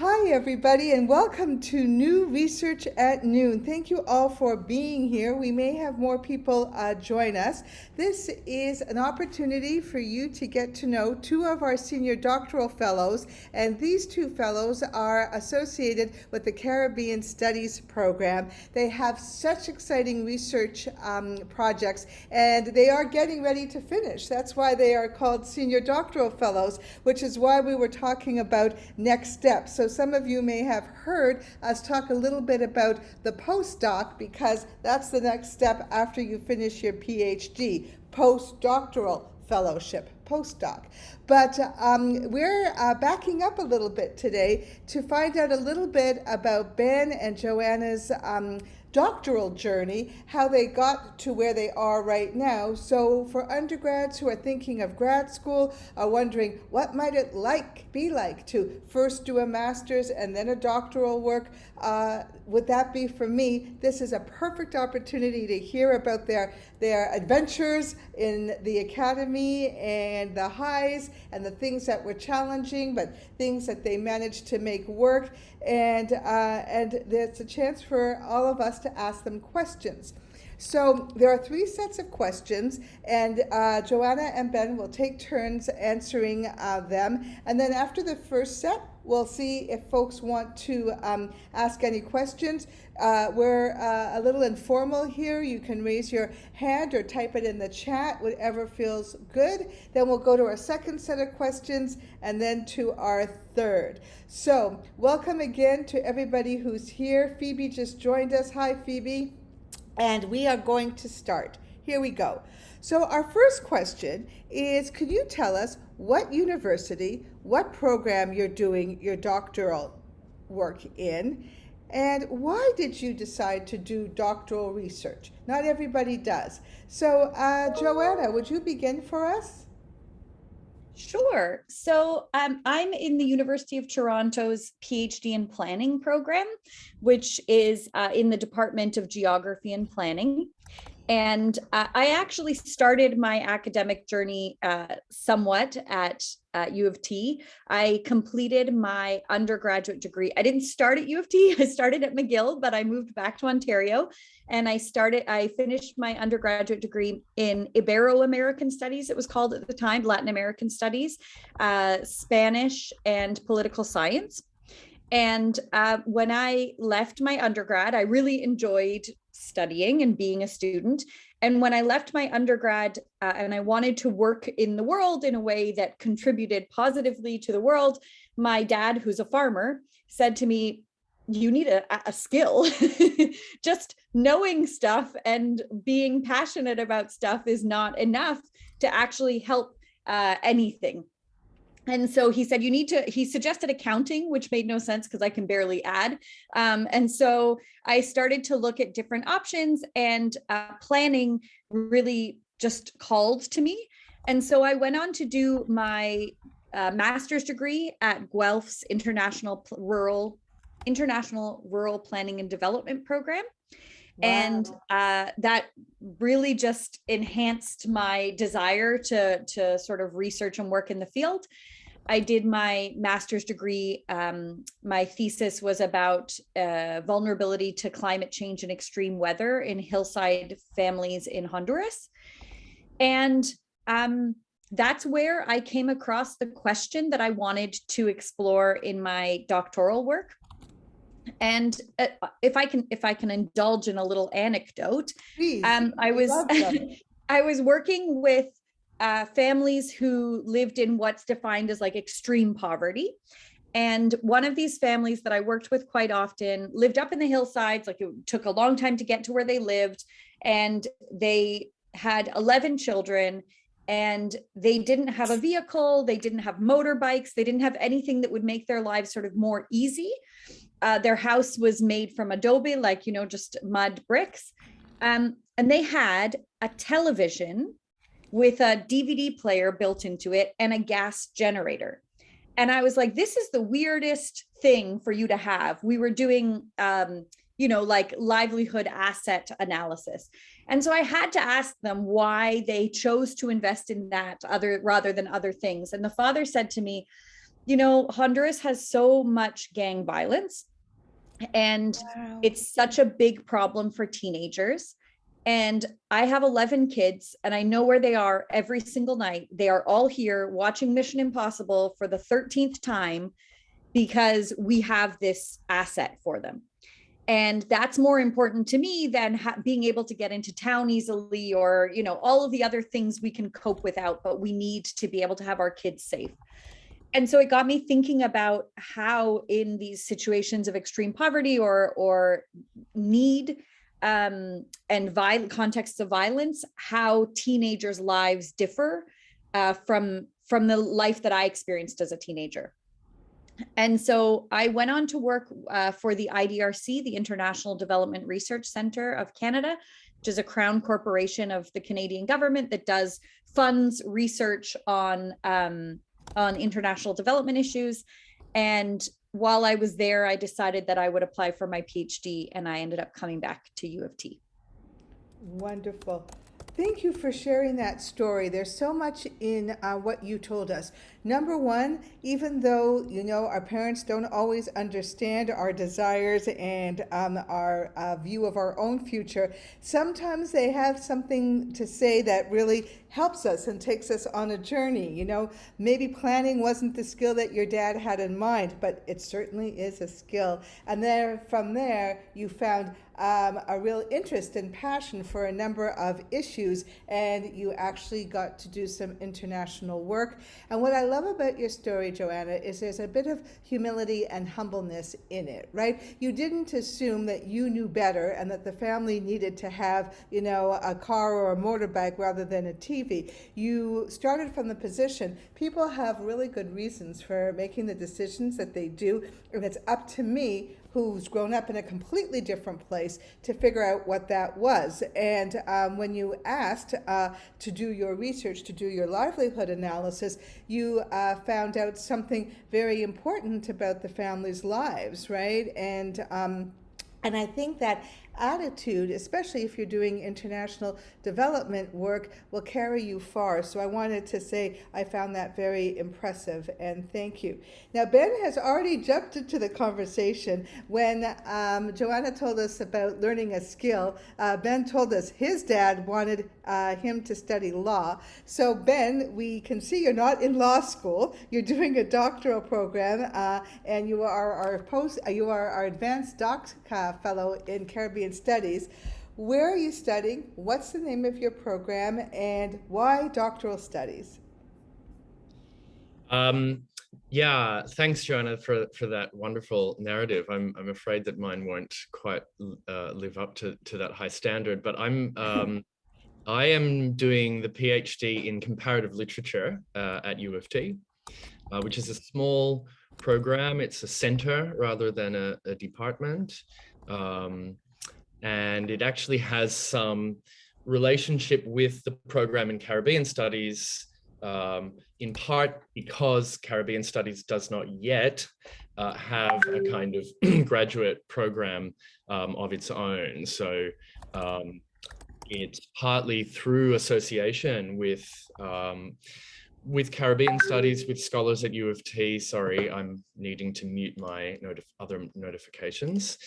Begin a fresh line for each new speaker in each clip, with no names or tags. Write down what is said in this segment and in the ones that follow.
Hi, everybody, and welcome to New Research at Noon. Thank you all for being here. We may have more people join us. This is an opportunity for you to get to know two of our senior doctoral fellows, and these two fellows are associated with the Caribbean Studies program. They have such exciting research projects, and they are getting ready to finish. That's why they are called Senior Doctoral Fellows, which is why we were talking about next steps. So some of you may have heard us talk a little bit about the postdoc, because that's the next step after you finish your PhD, postdoctoral fellowship, postdoc. But we're backing up a little bit today to find out a little bit about Ben and Joanna's doctoral journey, how they got to where they are right now. So for undergrads who are thinking of grad school, are wondering what might it be like to first do a master's and then a doctoral work, would that be for me? This is a perfect opportunity to hear about their adventures in the academy and the highs and the things that were challenging, but things that they managed to make work. And there's a chance for all of us to ask them questions. So there are three sets of questions, and Joanna and Ben will take turns answering them. And then after the first set, we'll see if folks want to ask any questions. We're a little informal here. You can raise your hand or type it in the chat, whatever feels good. Then we'll go to our second set of questions and then to our third. So welcome again to everybody who's here. Phoebe just joined us. Hi, Phoebe. And we are going to start. Here we go. So our first question is, could you tell us what university, what program you're doing your doctoral work in, and why did you decide to do doctoral research? Not everybody does. So Joanna, would you begin for us?
Sure. So I'm in the University of Toronto's PhD in Planning program, which is in the Department of Geography and Planning. And I actually started my academic journey somewhat at U of T. I completed my undergraduate degree. I didn't start at U of T. I started at McGill, but I moved back to Ontario, and I finished my undergraduate degree in Ibero-American Studies, it was called at the time, Latin American Studies, Spanish, and political science. And when I left my undergrad, I really enjoyed studying and being a student. And when I left my undergrad and I wanted to work in the world in a way that contributed positively to the world, my dad, who's a farmer, said to me, you need a skill. Just knowing stuff and being passionate about stuff is not enough to actually help anything. And so he said, he suggested accounting, which made no sense because I can barely add. And so I started to look at different options, and planning really just called to me. And so I went on to do my master's degree at Guelph's International Rural Planning and Development Program. Wow. And that really just enhanced my desire to sort of research and work in the field. I did my master's degree. My thesis was about vulnerability to climate change and extreme weather in hillside families in Honduras. And that's where I came across the question that I wanted to explore in my doctoral work. And if I can indulge in a little anecdote,
Please,
I was working with families who lived in what's defined as like extreme poverty. And one of these families that I worked with quite often lived up in the hillsides. Like, it took a long time to get to where they lived, and they had 11 children, and they didn't have a vehicle, they didn't have motorbikes, they didn't have anything that would make their lives sort of more easy. Their house was made from adobe, like, just mud bricks. And they had a television with a DVD player built into it and a gas generator. And I was like, this is the weirdest thing for you to have. We were doing, like livelihood asset analysis. And so I had to ask them why they chose to invest in that rather than other things. And the father said to me, Honduras has so much gang violence, and
Wow.
it's such a big problem for teenagers. And I have 11 kids, and I know where they are every single night. They are all here watching Mission Impossible for the 13th time because we have this asset for them. And that's more important to me than being able to get into town easily, or, all of the other things we can cope without, but we need to be able to have our kids safe. And so it got me thinking about how in these situations of extreme poverty or need, and violent contexts of violence, how teenagers' lives differ from the life that I experienced as a teenager. And so I went on to work for the IDRC, the International Development Research Centre of Canada, which is a crown corporation of the Canadian government that does funds research on international development issues. And while I was there, I decided that I would apply for my PhD, and I ended up coming back to U of T.
Wonderful. Thank you for sharing that story. There's so much in what you told us. Number one, even though, our parents don't always understand our desires and our view of our own future, sometimes they have something to say that really helps us and takes us on a journey. Maybe planning wasn't the skill that your dad had in mind, but it certainly is a skill. And from there, you found a real interest and passion for a number of issues, and you actually got to do some international work. And what I love about your story, Joanna, is there's a bit of humility and humbleness in it, right? You didn't assume that you knew better and that the family needed to have, a car or a motorbike rather than a TV. You started from the position, people have really good reasons for making the decisions that they do, and it's up to me, who's grown up in a completely different place, to figure out what that was. And when you asked to do your research, to do your livelihood analysis, you found out something very important about the family's lives, right? And I think that attitude, especially if you're doing international development work, will carry you far. So I wanted to say I found that very impressive, and thank you. Now, Ben has already jumped into the conversation. When Joanna told us about learning a skill, Ben told us his dad wanted him to study law. So Ben, we can see you're not in law school. You're doing a doctoral program, and you are our advanced doc fellow in Caribbean Studies. Where are you studying? What's the name of your program, and why doctoral studies?
Yeah, thanks, Joanna, for that wonderful narrative. I'm afraid that mine won't quite live up to that high standard, but I am doing the PhD in comparative literature at U of T, which is a small program. It's a center rather than a department. And it actually has some relationship with the program in Caribbean Studies, in part because Caribbean Studies does not yet have a kind of graduate program of its own. So it's partly through association with Caribbean Studies, with scholars at U of T. Sorry, I'm needing to mute my other notifications.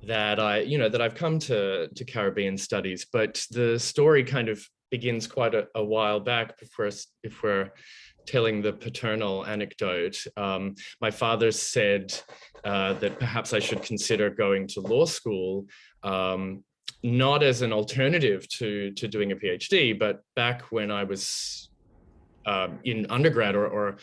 That I've come to Caribbean Studies, but the story kind of begins quite a while back. If we're telling the paternal anecdote, my father said that perhaps I should consider going to law school, not as an alternative to doing a PhD, but back when I was in undergrad, or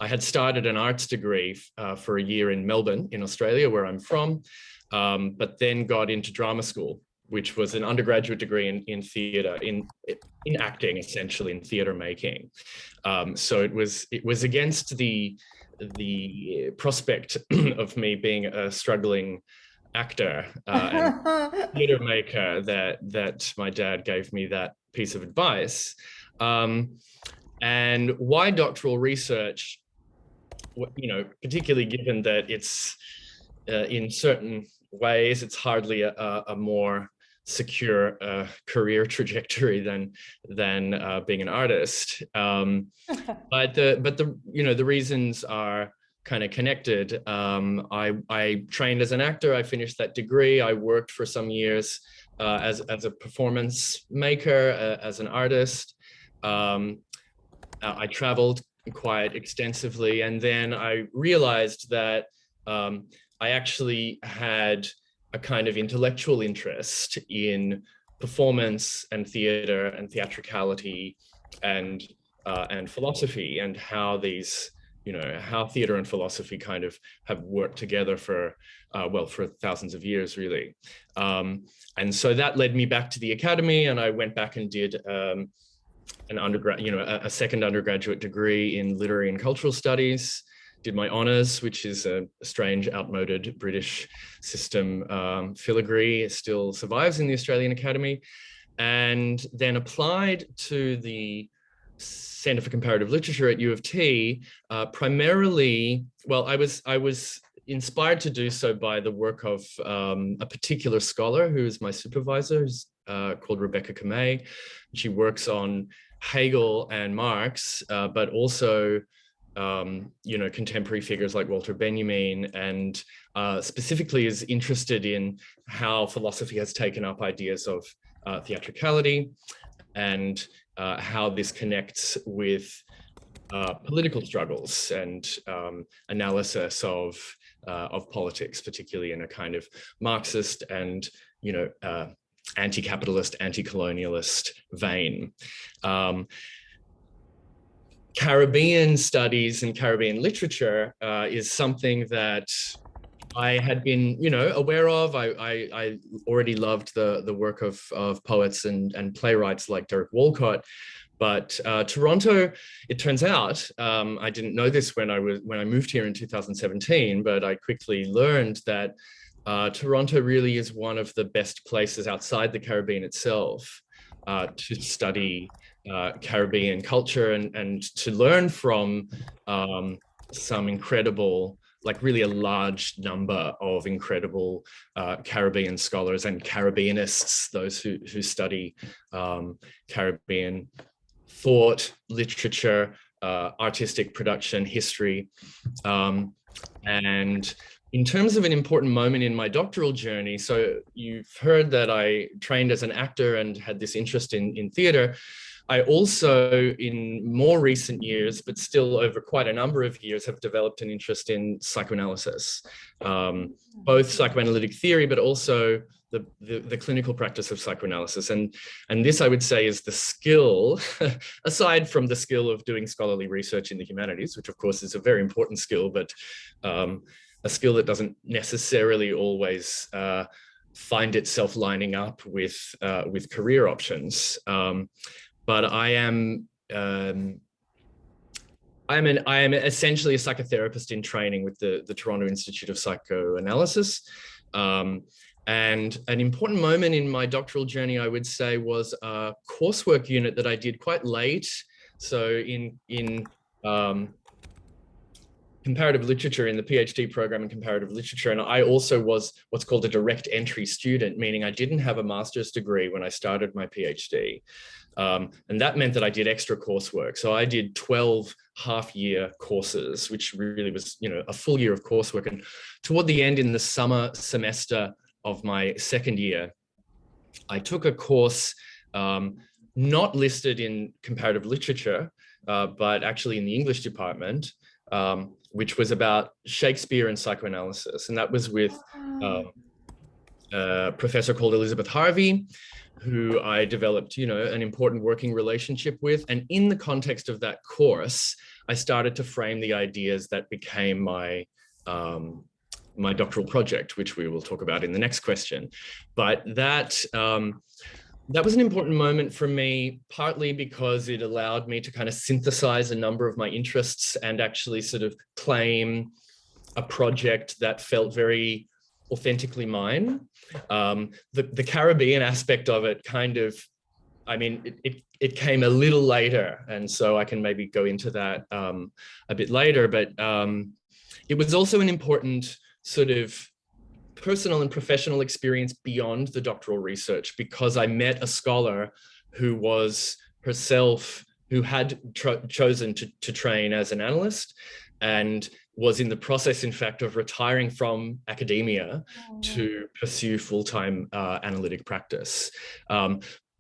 I had started an arts degree for a year in Melbourne, in Australia, where I'm from. But then got into drama school, which was an undergraduate degree in theatre, in acting, essentially, in theatre making. So it was against the prospect of me being a struggling actor and theatre maker that my dad gave me that piece of advice. And why doctoral research? Particularly given that it's in certain ways, it's hardly a more secure career trajectory than being an artist. But the reasons are kind of connected. I trained as an actor. I finished that degree. I worked for some years as a performance maker, as an artist. I traveled quite extensively, and then I realized that I actually had a kind of intellectual interest in performance and theater and theatricality and philosophy, and how these, how theater and philosophy kind of have worked together for thousands of years, really. And so that led me back to the academy, and I went back and did an undergrad, a second undergraduate degree in literary and cultural studies. Did my honours, which is a strange, outmoded British system filigree. It still survives in the Australian Academy. And then applied to the Centre for Comparative Literature at U of T, primarily, well, I was inspired to do so by the work of a particular scholar who is my supervisor, who's called Rebecca Kamei. She works on Hegel and Marx, but also contemporary figures like Walter Benjamin, and specifically is interested in how philosophy has taken up ideas of theatricality, and how this connects with political struggles and analysis of politics, particularly in a kind of Marxist and anti-capitalist, anti-colonialist vein. Caribbean studies and Caribbean literature is something that I had been, aware of. I already loved the work of poets and playwrights like Derek Walcott. But Toronto, it turns out, I didn't know this when I moved here in 2017, but I quickly learned that Toronto really is one of the best places outside the Caribbean itself to study Caribbean culture and to learn from some incredible, like really a large number of incredible Caribbean scholars and Caribbeanists, those who study Caribbean thought, literature, artistic production, history. And in terms of an important moment in my doctoral journey, so you've heard that I trained as an actor and had this interest in theater. I also, in more recent years, but still over quite a number of years, have developed an interest in psychoanalysis, both psychoanalytic theory, but also the clinical practice of psychoanalysis. And this, I would say, is the skill, aside from the skill of doing scholarly research in the humanities, which of course is a very important skill, but a skill that doesn't necessarily always find itself lining up with career options. But I am essentially a psychotherapist in training with the Toronto Institute of Psychoanalysis. And an important moment in my doctoral journey, I would say, was a coursework unit that I did quite late. So in comparative literature, in the PhD program in comparative literature. And I also was what's called a direct entry student, meaning I didn't have a master's degree when I started my PhD. And that meant that I did extra coursework. So I did 12 half-year courses, which really was, a full year of coursework. And toward the end, in the summer semester of my second year, I took a course not listed in comparative literature, but actually in the English department, which was about Shakespeare and Psychoanalysis. And that was with a professor called Elizabeth Harvey, who I developed, an important working relationship with. And in the context of that course, I started to frame the ideas that became my my doctoral project, which we will talk about in the next question. But that was an important moment for me, partly because it allowed me to kind of synthesize a number of my interests and actually sort of claim a project that felt very authentically mine. The Caribbean aspect of it kind of, it came a little later, and so I can maybe go into that a bit later, but it was also an important sort of personal and professional experience beyond the doctoral research, because I met a scholar who was herself, who had chosen to train as an analyst and was in the process, in fact, of retiring from academia to pursue full-time analytic practice.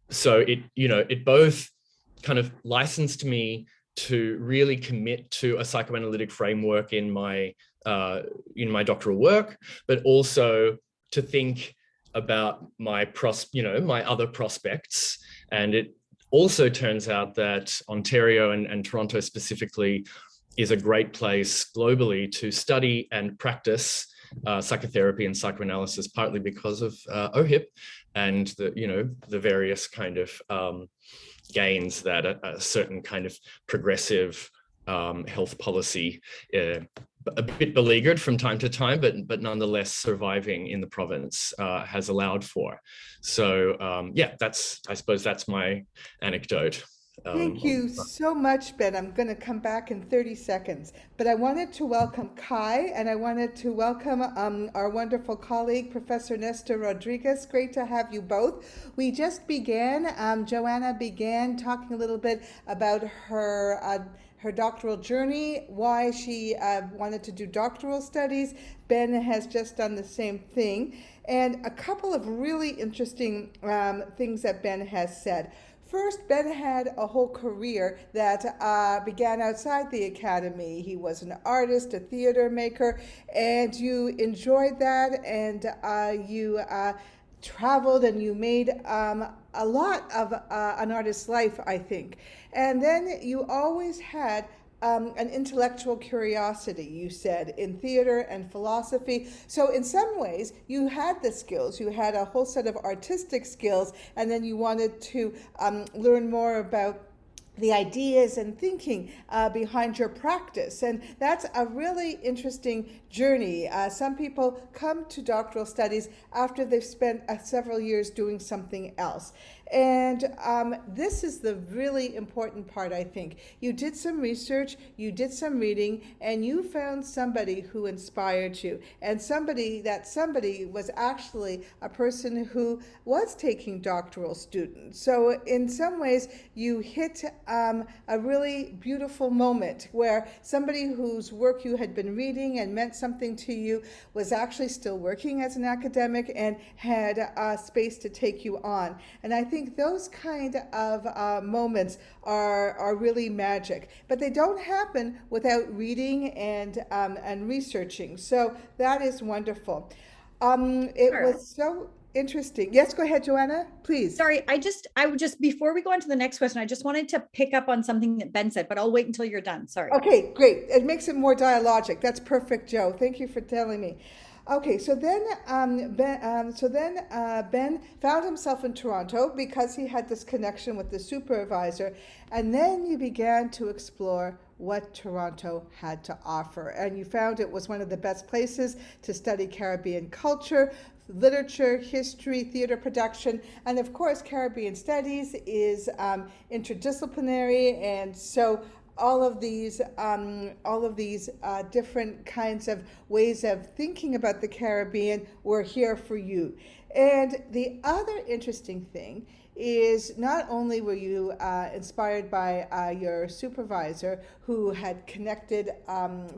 So it both kind of licensed me to really commit to a psychoanalytic framework in my doctoral work, but also to think about my other prospects. And it also turns out that Ontario and Toronto specifically is a great place globally to study and practice psychotherapy and psychoanalysis, partly because of OHIP and the various kind of gains that a certain kind of progressive health policy, a bit beleaguered from time to time, but nonetheless surviving in the province, has allowed for. So yeah, I suppose that's my anecdote.
Thank you so much, Ben. I'm going to come back in 30 seconds, but I wanted to welcome Kai, and I wanted to welcome our wonderful colleague, Professor Nestor Rodriguez. Great to have you both. We just began, Joanna began talking a little bit about her doctoral journey, why she wanted to do doctoral studies. Ben has just done the same thing, and a couple of really interesting things that Ben has said. First, Ben had a whole career that began outside the academy. He was an artist, a theater maker, and you enjoyed that, and you traveled, and you made a lot of an artist's life, I think. And then you always had an intellectual curiosity, you said, in theater and philosophy. So in some ways, you had the skills. You had a whole set of artistic skills, and then you wanted to learn more about the ideas and thinking behind your practice. And that's a really interesting journey. Some people come to doctoral studies after they've spent several years doing something else. And this is the really important part, I think. You did some research, you did some reading, and you found somebody who inspired you. And that somebody was actually a person who was taking doctoral students. So in some ways, you hit a really beautiful moment where somebody whose work you had been reading and meant something to you was actually still working as an academic and had a space to take you on. And I think those kind of moments are really magic, but they don't happen without reading and researching. So that is wonderful. It
Sure.
was so interesting. Yes, go ahead, Joanna, please.
Sorry, I would just, before we go on to the next question, I just wanted to pick up on something that Ben said, but I'll wait until you're done. Sorry.
Okay, great. It makes it more dialogic. That's perfect, Joe. Thank you for telling me. Okay, so then Ben found himself in Toronto because he had this connection with the supervisor, and then you began to explore what Toronto had to offer, and you found it was one of the best places to study Caribbean culture, literature, history, theater production, and of course Caribbean studies is interdisciplinary, and so all of these different kinds of ways of thinking about the Caribbean were here for you. And the other interesting thing is not only were you inspired by your supervisor who had connected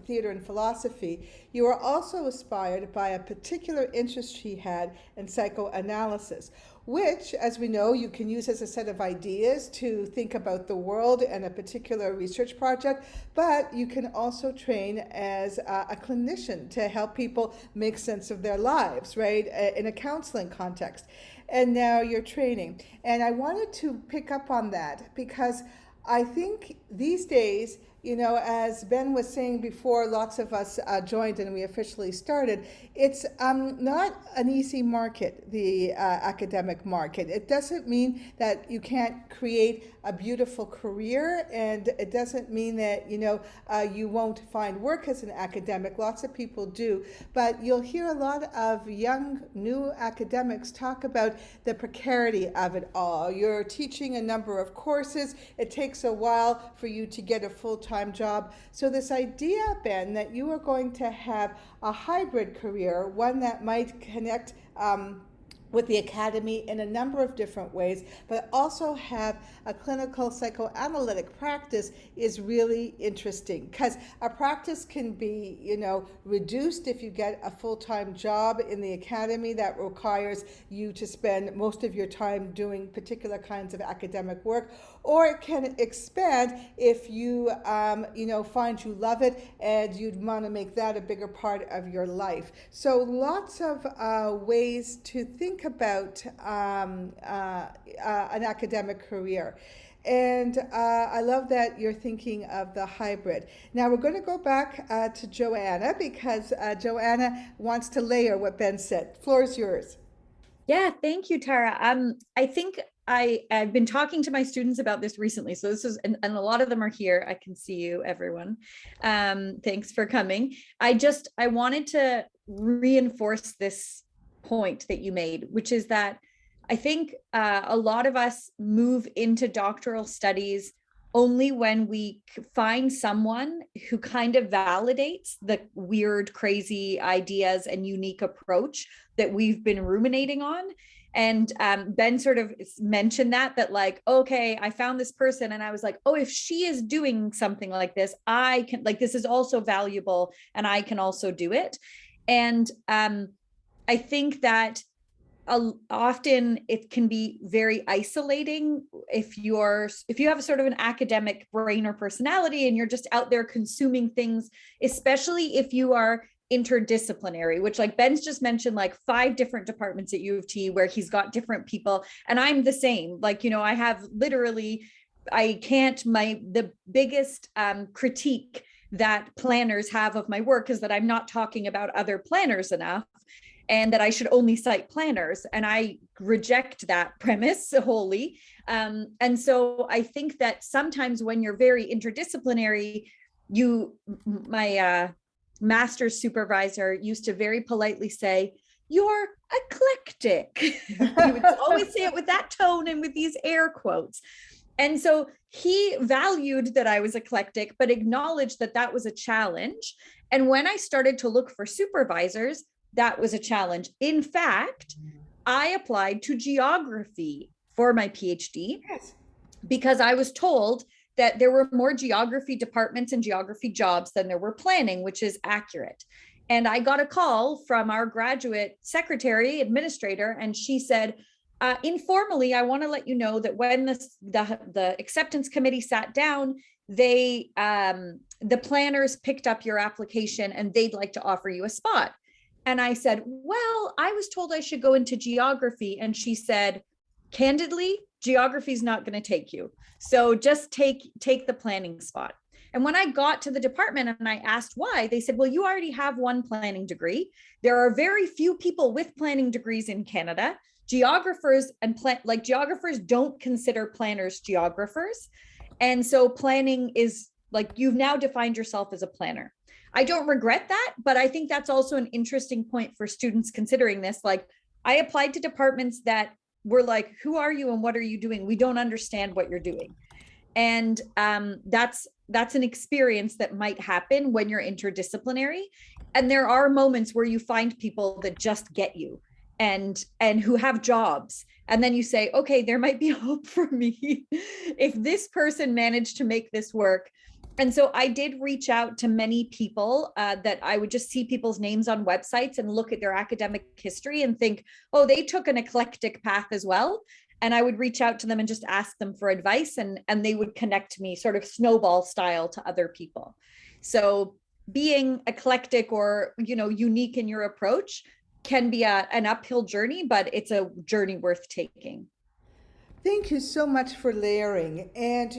theater and philosophy, you were also inspired by a particular interest he had in psychoanalysis, which, as we know, you can use as a set of ideas to think about the world and a particular research project, but you can also train as a clinician to help people make sense of their lives, right, in a counseling context. And now you're training. And I wanted to pick up on that because I think these days, as Ben was saying before lots of us joined and we officially started, it's not an easy market, the academic market. It doesn't mean that you can't create a beautiful career, and it doesn't mean that you won't find work as an academic. Lots of people do, but you'll hear a lot of young new academics talk about the precarity of it all. You're teaching a number of courses. It takes a while for you to get a full-time full-time job. So this idea, Ben, that you are going to have a hybrid career, one that might connect with the academy in a number of different ways, but also have a clinical psychoanalytic practice is really interesting, because a practice can be, reduced if you get a full-time job in the academy that requires you to spend most of your time doing particular kinds of academic work, or it can expand if you, find you love it and you'd want to make that a bigger part of your life. So lots of ways to think about an academic career. And I love that you're thinking of the hybrid. Now we're going to go back to Joanna, because Joanna wants to layer what Ben said. Floor is yours.
Yeah, thank you, Tara. I think I've been talking to my students about this recently. So this is, and a lot of them are here. I can see you, everyone. Thanks for coming. I wanted to reinforce this point that you made, which is that I think a lot of us move into doctoral studies only when we find someone who kind of validates the weird, crazy ideas and unique approach that we've been ruminating on. And Ben sort of mentioned that like, okay, I found this person and I was like, oh, if she is doing something like this, I can, like, this is also valuable and I can also do it. And I think that often it can be very isolating if you have a sort of an academic brain or personality and you're just out there consuming things, especially if you are interdisciplinary, which, like Ben's just mentioned, like 5 different departments at U of T where he's got different people, and I'm the same. Like, I have literally, the biggest critique that planners have of my work is that I'm not talking about other planners enough, and that I should only cite planners. And I reject that premise wholly. And so I think that sometimes when you're very interdisciplinary, my master's supervisor used to very politely say, "You're eclectic." He would always say it with that tone and with these air quotes. And so he valued that I was eclectic, but acknowledged that that was a challenge. And when I started to look for supervisors, that was a challenge. In fact, I applied to geography for my PhD.
Yes.
Because I was told that there were more geography departments and geography jobs than there were planning, which is accurate. And I got a call from our graduate secretary administrator, and she said, informally, I want to let you know that when the acceptance committee sat down, the planners picked up your application and they'd like to offer you a spot. And I said, well, I was told I should go into geography. And she said, candidly, geography is not going to take you. So just take the planning spot. And when I got to the department and I asked why, they said, well, you already have one planning degree. There are very few people with planning degrees in Canada. Geographers geographers don't consider planners geographers. And so planning is like, you've now defined yourself as a planner. I don't regret that, but I think that's also an interesting point for students considering this. Like, I applied to departments that were like, who are you and what are you doing? We don't understand what you're doing. And that's an experience that might happen when you're interdisciplinary. And there are moments where you find people that just get you and who have jobs. And then you say, okay, there might be hope for me if this person managed to make this work. And so I did reach out to many people that I would just see people's names on websites and look at their academic history and think, oh, they took an eclectic path as well. And I would reach out to them and just ask them for advice, and they would connect me sort of snowball style to other people. So being eclectic or, unique in your approach can be an uphill journey, but it's a journey worth taking.
Thank you so much for layering. And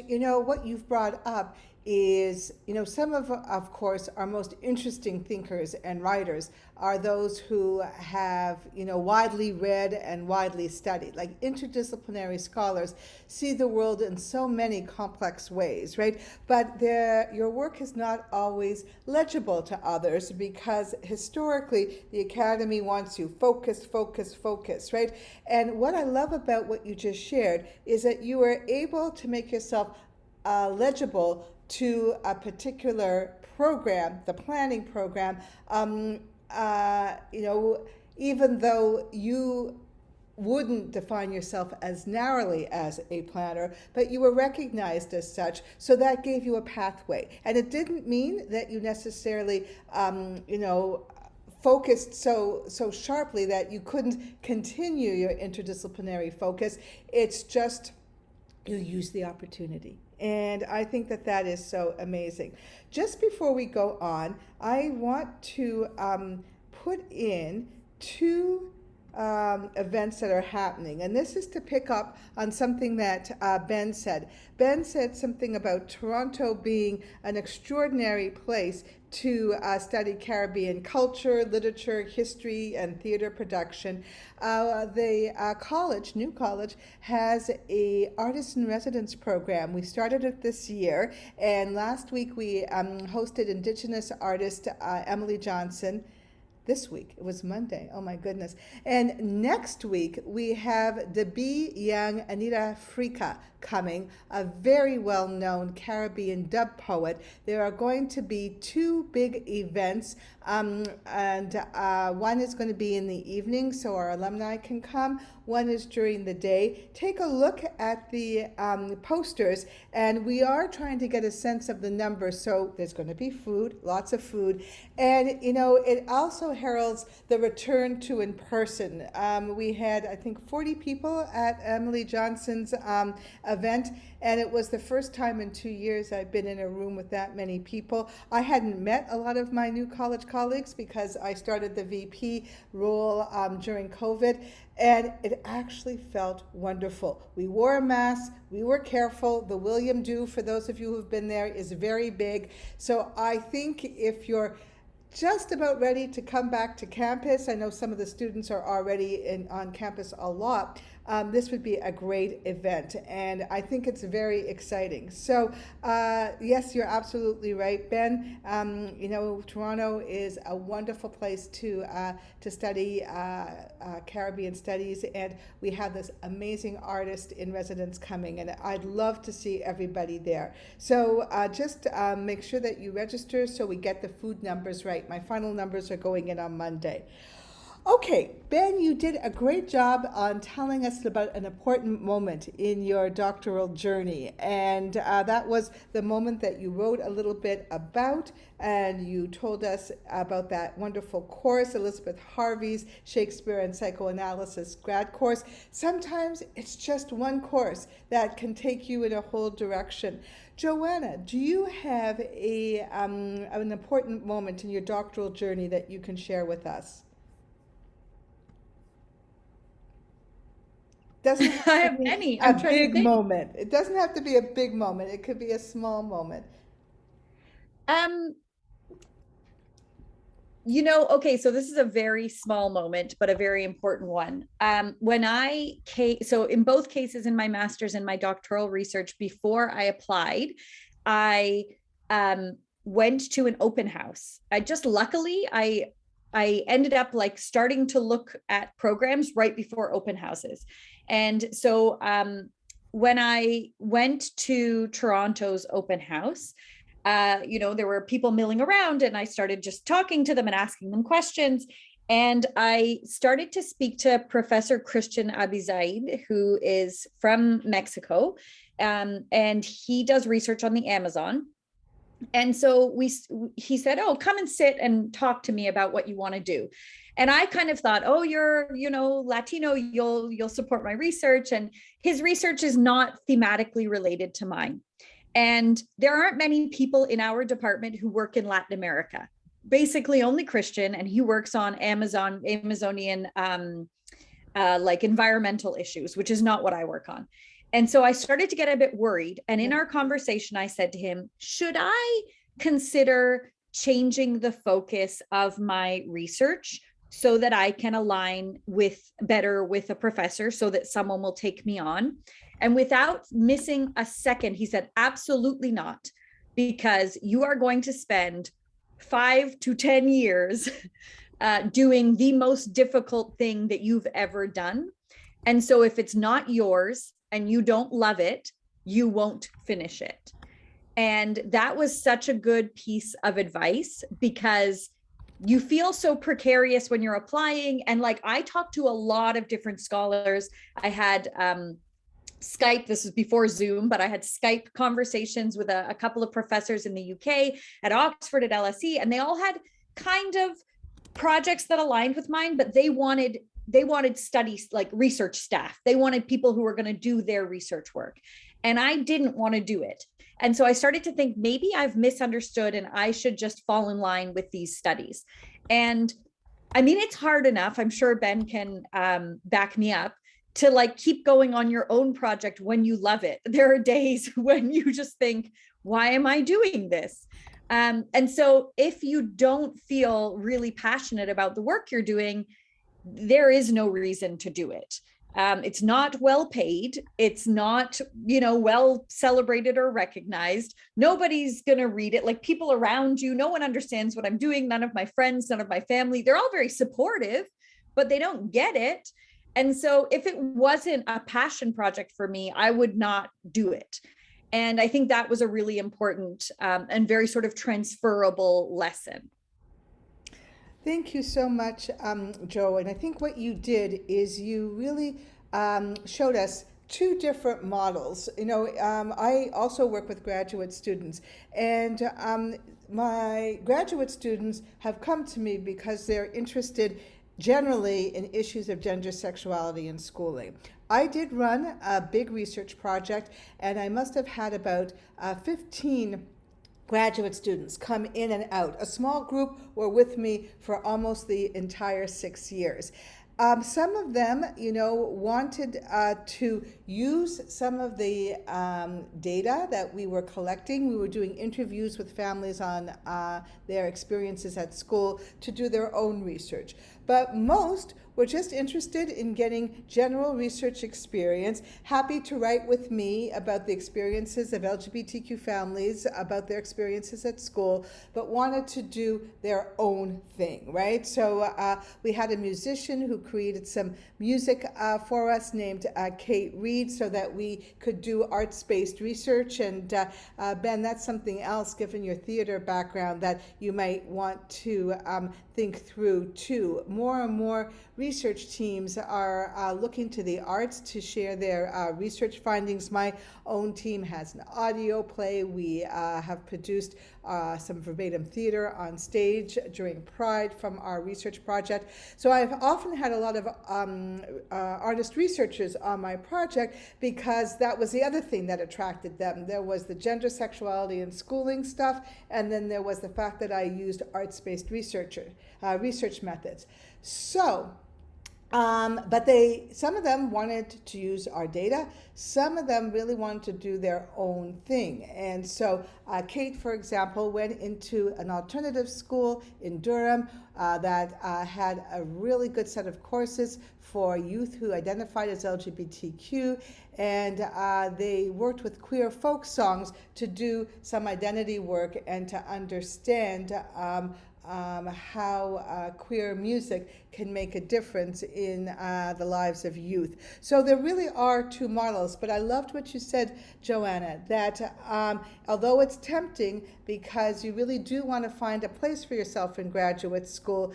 what you've brought up is, some of course, our most interesting thinkers and writers are those who have, widely read and widely studied. Like, interdisciplinary scholars see the world in so many complex ways, right? But your work is not always legible to others because historically the academy wants you focused, right? And what I love about what you just shared is that you were able to make yourself legible to a particular program, the planning program, even though you wouldn't define yourself as narrowly as a planner, but you were recognized as such, so that gave you a pathway. And it didn't mean that you necessarily, focused so sharply that you couldn't continue your interdisciplinary focus. It's just you use the opportunity. And I think that is so amazing. Just before we go on, I want to put in two events that are happening. And this is to pick up on something that Ben said. Ben said something about Toronto being an extraordinary place to study Caribbean culture, literature, history, and theater production. The new college, has a artist in residence program. We started it this year, and last week we hosted Indigenous artist Emily Johnson. This week, it was Monday, oh my goodness. And next week, we have Debbie Young Anita Frika coming, a very well-known Caribbean dub poet. There are going to be two big events, and one is going to be in the evening, so our alumni can come. One is during the day. Take a look at the posters, and we are trying to get a sense of the numbers. So there's going to be food, lots of food, and it also heralds the return to in person. We had, I think, 40 people at Emily Johnson's event, and it was the first time in 2 years I've been in a room with that many people. I hadn't met a lot of my new college colleagues because I started the VP role during COVID, and it actually felt wonderful. We wore a mask, we were careful. The William Do, for those of you who've been there, is very big. So I think if you're just about ready to come back to campus, I know some of the students are already on campus a lot, this would be a great event, and I think it's very exciting. So yes, you're absolutely right, Ben. Toronto is a wonderful place to study Caribbean studies, and we have this amazing artist in residence coming, and I'd love to see everybody there. So just make sure that you register so we get the food numbers right. My final numbers are going in on Monday. Okay, Ben, you did a great job on telling us about an important moment in your doctoral journey, and that was the moment that you wrote a little bit about, and you told us about that wonderful course, Elizabeth Harvey's Shakespeare and Psychoanalysis grad course. Sometimes it's just one course that can take you in a whole direction. Joanna, do you have an important moment in your doctoral journey that you can share with us? Doesn't have
I have many. I'm
a
trying to
big
think.
moment. It doesn't have to be a big moment. It could be a small moment.
Okay, so this is a very small moment, but a very important one. When I came, so in both cases, in my master's and my doctoral research, before I applied, I went to an open house. Luckily, I ended up starting to look at programs right before open houses. And so when I went to Toronto's open house, there were people milling around, and I started just talking to them and asking them questions. And I started to speak to Professor Christian Abizaid, who is from Mexico, and he does research on the Amazon. And so he said, "Oh, come and sit and talk to me about what you want to do." And I kind of thought, "Oh, you're, Latino, you'll support my research." And his research is not thematically related to mine. And there aren't many people in our department who work in Latin America. Basically only Christian, and he works on Amazonian environmental issues, which is not what I work on. And so I started to get a bit worried. And in our conversation, I said to him, should I consider changing the focus of my research so that I can align better with a professor so that someone will take me on? And without missing a second, he said, absolutely not, because you are going to spend 5 to 10 years doing the most difficult thing that you've ever done. And so if it's not yours and you don't love it, you won't finish it. And that was such a good piece of advice, because you feel so precarious when you're applying. And like, I talked to a lot of different scholars. I had Skype, this was before Zoom, but I had Skype conversations with a couple of professors in the UK, at Oxford, at LSE, and they all had kind of projects that aligned with mine, but they wanted studies, like research staff. They wanted people who were going to do their research work. And I didn't want to do it. And so I started to think, maybe I've misunderstood and I should just fall in line with these studies. And I mean, it's hard enough, I'm sure Ben can back me up, to like keep going on your own project when you love it. There are days when you just think, why am I doing this? And so if you don't feel really passionate about the work you're doing, there is no reason to do it. It's not well paid. It's not, well celebrated or recognized. Nobody's going to read it. Like, people around you, no one understands what I'm doing. None of my friends, none of my family, they're all very supportive, but they don't get it. And so if it wasn't a passion project for me, I would not do it. And I think that was a really important and very sort of transferable lesson.
Thank you so much, Joe. And I think what you did is you really showed us two different models. I also work with graduate students, and my graduate students have come to me because they're interested generally in issues of gender, sexuality, and schooling. I did run a big research project, and I must have had about 15 graduate students come in and out. A small group were with me for almost the entire 6 years. Some of them, wanted to use some of the data that we were collecting. We were doing interviews with families on their experiences at school to do their own research. But most were just interested in getting general research experience, happy to write with me about the experiences of LGBTQ families, about their experiences at school, but wanted to do their own thing, right? So we had a musician who created some music for us named Kate Reed, so that we could do arts-based research. And Ben, that's something else, given your theater background, that you might want to think through too. More and more research teams are looking to the arts to share their research findings. My own team has an audio play. We have produced some verbatim theater on stage during Pride from our research project. So I've often had a lot of artist researchers on my project, because that was the other thing that attracted them. There was the gender, sexuality, and schooling stuff, and then there was the fact that I used arts-based research methods. So, but some of them wanted to use our data. Some of them really wanted to do their own thing. And so Kate, for example, went into an alternative school in Durham that had a really good set of courses for youth who identified as LGBTQ. And they worked with queer folk songs to do some identity work and to understand how queer music can make a difference in the lives of youth. So there really are two models, but I loved what you said, Joanna, that although it's tempting, because you really do want to find a place for yourself in graduate school,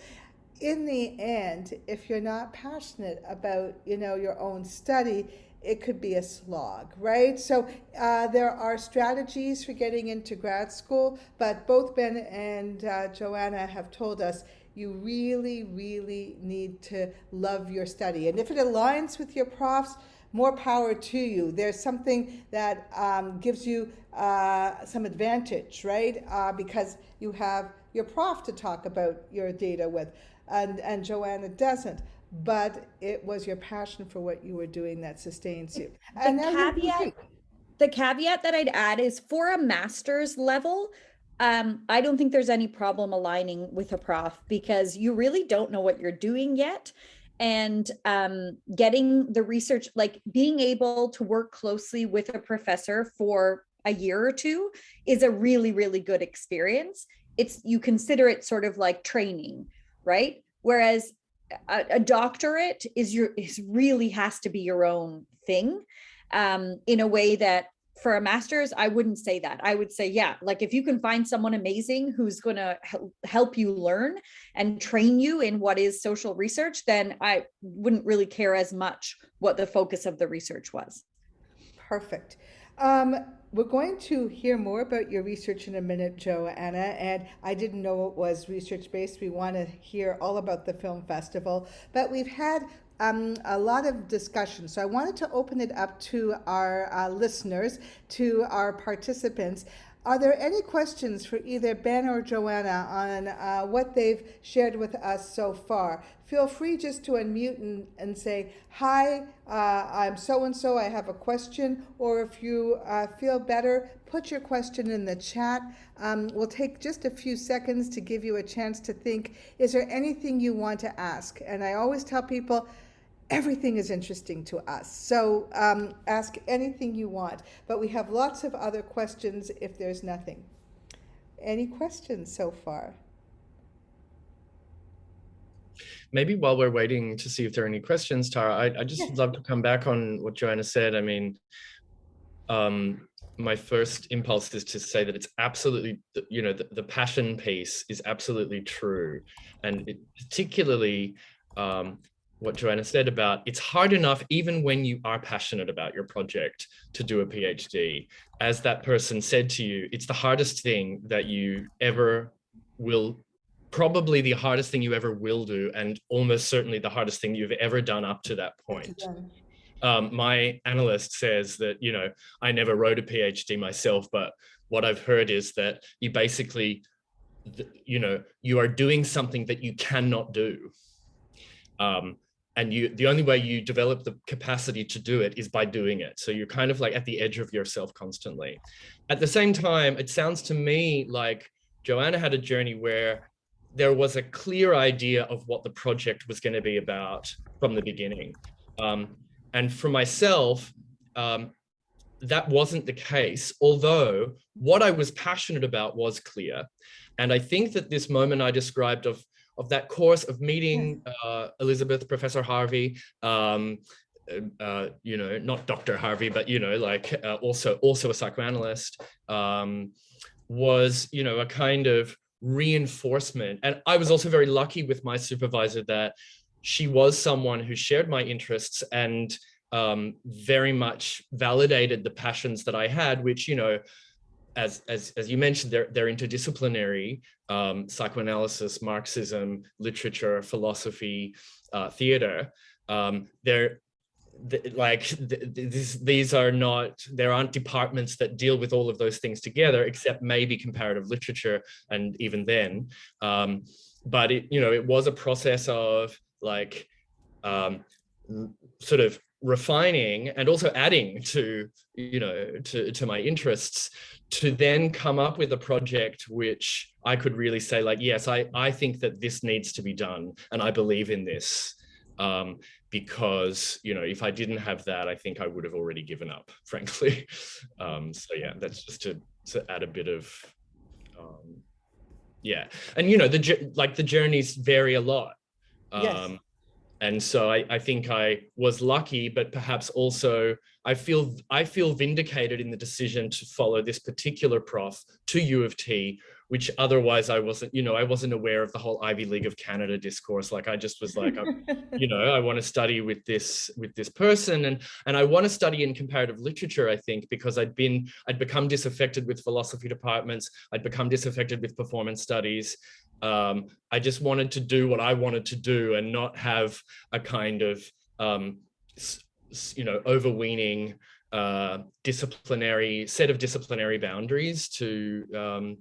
in the end, if you're not passionate about, your own study, it could be a slog, right? So there are strategies for getting into grad school, but both Ben and Joanna have told us you really, really need to love your study. And if it aligns with your profs, more power to you. There's something that gives you some advantage, right? Because you have your prof to talk about your data with, and Joanna doesn't. But it was your passion for what you were doing that sustains you. And
the caveat that I'd add is, for a master's level, I don't think there's any problem aligning with a prof, because you really don't know what you're doing yet. And getting the research, like being able to work closely with a professor for a year or two, is a really, really good experience. You consider it sort of like training, right? Whereas a doctorate is really has to be your own thing, in a way that for a master's, I wouldn't say that. I would say, yeah, like if you can find someone amazing who's going to help you learn and train you in what is social research, then I wouldn't really care as much what the focus of the research was.
Perfect. We're going to hear more about your research in a minute, Joanna, and I didn't know it was research-based. We want to hear all about the film festival, but we've had a lot of discussion. So I wanted to open it up to our listeners, to our participants. Are there any questions for either Ben or Joanna on what they've shared with us so far? Feel free just to unmute and say, hi, I'm so-and-so, I have a question. Or if you feel better, put your question in the chat. We'll take just a few seconds to give you a chance to think, is there anything you want to ask? And I always tell people, everything is interesting to us. So ask anything you want, but we have lots of other questions if there's nothing. Any questions so far?
Maybe while we're waiting to see if there are any questions, Tara, I just would love to come back on what Joanna said. I mean, my first impulse is to say that it's absolutely, the passion piece is absolutely true. And particularly, what Joanna said about it's hard enough even when you are passionate about your project to do a PhD. As that person said to you, it's the hardest thing that you ever will, probably the hardest thing you ever will do, and almost certainly the hardest thing you've ever done up to that point. My analyst says that, I never wrote a PhD myself, but what I've heard is that you basically, you are doing something that you cannot do. And the only way you develop the capacity to do it is by doing it. So you're kind of like at the edge of yourself constantly. At the same time, it sounds to me like Joanna had a journey where there was a clear idea of what the project was going to be about from the beginning. And for myself, that wasn't the case, although what I was passionate about was clear. And I think that this moment I described of that course of meeting Elizabeth, Professor Harvey, not Dr. Harvey, but, also a psychoanalyst, was, a kind of reinforcement. And I was also very lucky with my supervisor that she was someone who shared my interests and very much validated the passions that I had, which, as you mentioned, they're interdisciplinary, psychoanalysis, Marxism, literature, philosophy, theater. These are not, there aren't departments that deal with all of those things together, except maybe comparative literature, and even then. But it was a process of sort of refining and also adding to my interests, to then come up with a project which I could really say, yes, I think that this needs to be done, and I believe in this, because if I didn't have that, I think I would have already given up, frankly. So yeah, that's just to add a bit of and the journeys vary a lot.
Yes.
And so I think I was lucky, but perhaps also I feel vindicated in the decision to follow this particular prof to U of T, which otherwise I wasn't aware of the whole Ivy League of Canada discourse. I just was I want to study with this person, and I want to study in comparative literature, I think, because I'd become disaffected with philosophy departments. I'd become disaffected with performance studies. I just wanted to do what I wanted to do and not have a kind of, overweening disciplinary boundaries to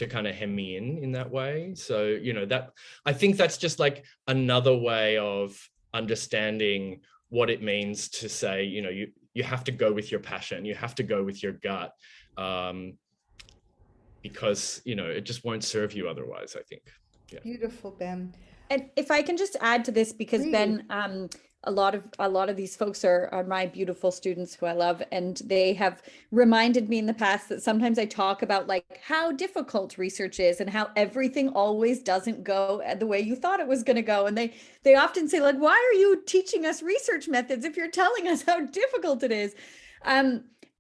kind of hem me in that way. So, that I think that's just another way of understanding what it means to say, you have to go with your passion, you have to go with your gut. Because it just won't serve you otherwise, I think. Yeah.
Beautiful, Ben.
And if I can just add to this, because
Please.
Ben, a lot of these folks are my beautiful students who I love, and they have reminded me in the past that sometimes I talk about how difficult research is and how everything always doesn't go the way you thought it was going to go. And they often say, why are you teaching us research methods if you're telling us how difficult it is?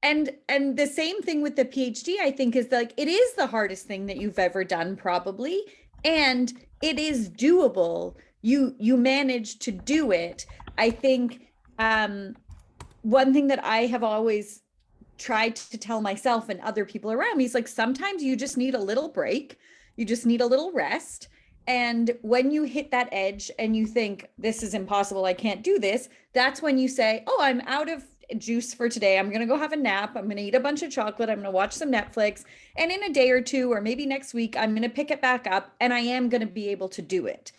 And the same thing with the PhD, I think, is like, it is the hardest thing that you've ever done, probably, and it is doable. You managed to do it. I think one thing that I have always tried to tell myself and other people around me is like, sometimes you just need a little break, you just need a little rest. And when you hit that edge and you think, this is impossible, I can't do this, that's when you say, oh, I'm out of juice for today. I'm going to go have a nap. I'm going to eat a bunch of chocolate. I'm going to watch some Netflix. And in a day or two, or maybe next week, I'm going to pick it back up and I am going to be able to do it.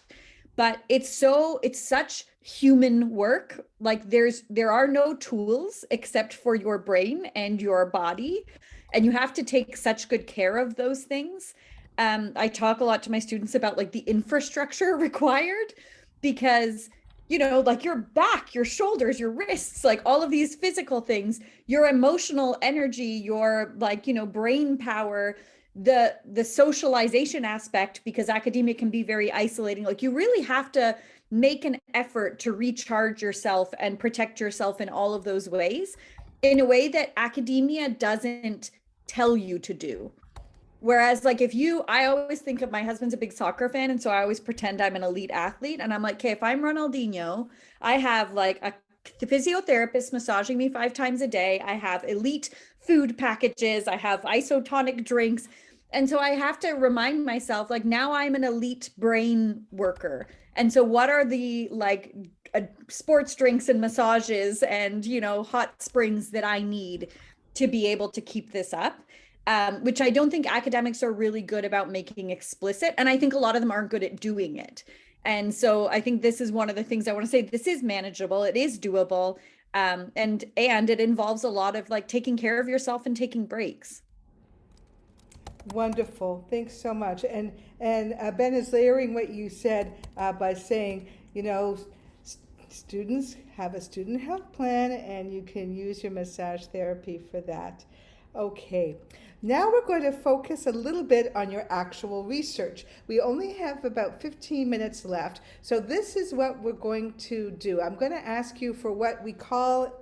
But it's such human work. Like there are no tools except for your brain and your body. And you have to take such good care of those things. I talk a lot to my students about like the infrastructure required, because like your back, your shoulders, your wrists, like all of these physical things, your emotional energy, your brain power, the socialization aspect, because academia can be very isolating. Like you really have to make an effort to recharge yourself and protect yourself in all of those ways, in a way that academia doesn't tell you to do. Whereas like I always think of, my husband's a big soccer fan, and so I always pretend I'm an elite athlete, and I'm like, okay, if I'm Ronaldinho, I have like a physiotherapist massaging me 5 times a day. I have elite food packages. I have isotonic drinks. And so I have to remind myself, like, now I'm an elite brain worker. And so what are the sports drinks and massages and, hot springs that I need to be able to keep this up? Which I don't think academics are really good about making explicit. And I think a lot of them aren't good at doing it. And so I think this is one of the things I want to say. This is manageable. It is doable. And it involves a lot of like taking care of yourself and taking breaks.
Wonderful. Thanks so much. And Ben is layering what you said by saying, students have a student health plan and you can use your massage therapy for that. Okay. Now we're going to focus a little bit on your actual research. We only have about 15 minutes left, so this is what we're going to do. I'm going to ask you for what we call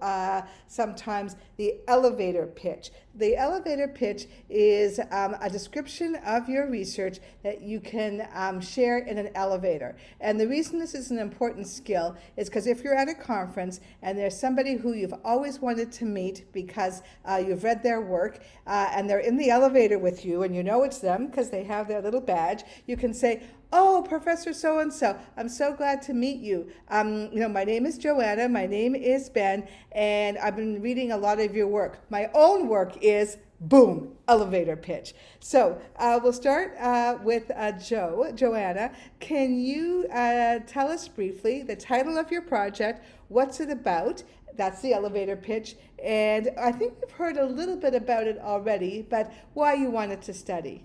sometimes the elevator pitch. The elevator pitch is a description of your research that you can share in an elevator. And the reason this is an important skill is because if you're at a conference and there's somebody who you've always wanted to meet because you've read their work and they're in the elevator with you and you know it's them because they have their little badge, you can say, oh, Professor so-and-so, I'm so glad to meet you. My name is Joanna, my name is Ben, and I've been reading a lot of your work. My own work is, boom, elevator pitch. So we'll start with Joanna. Can you tell us briefly the title of your project, what's it about? That's the elevator pitch. And I think we've heard a little bit about it already, but why you wanted to study.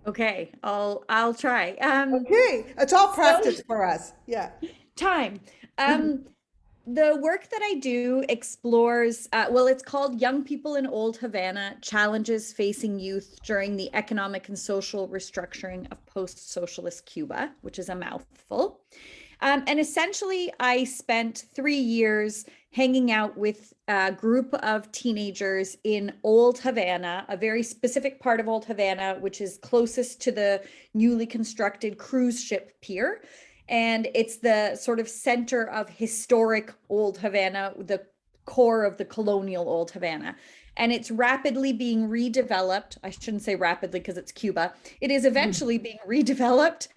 Okay, I'll try.
Okay, it's all practice for us. Yeah.
Time. The work that I do explores, it's called Young People in Old Havana, Challenges Facing Youth During the Economic and Social Restructuring of Post-Socialist Cuba, which is a mouthful. And essentially, I spent 3 years hanging out with a group of teenagers in Old Havana, a very specific part of Old Havana, which is closest to the newly constructed cruise ship pier. And it's the sort of center of historic Old Havana, the core of the colonial Old Havana. And it's rapidly being redeveloped. I shouldn't say rapidly because it's Cuba. It is eventually being redeveloped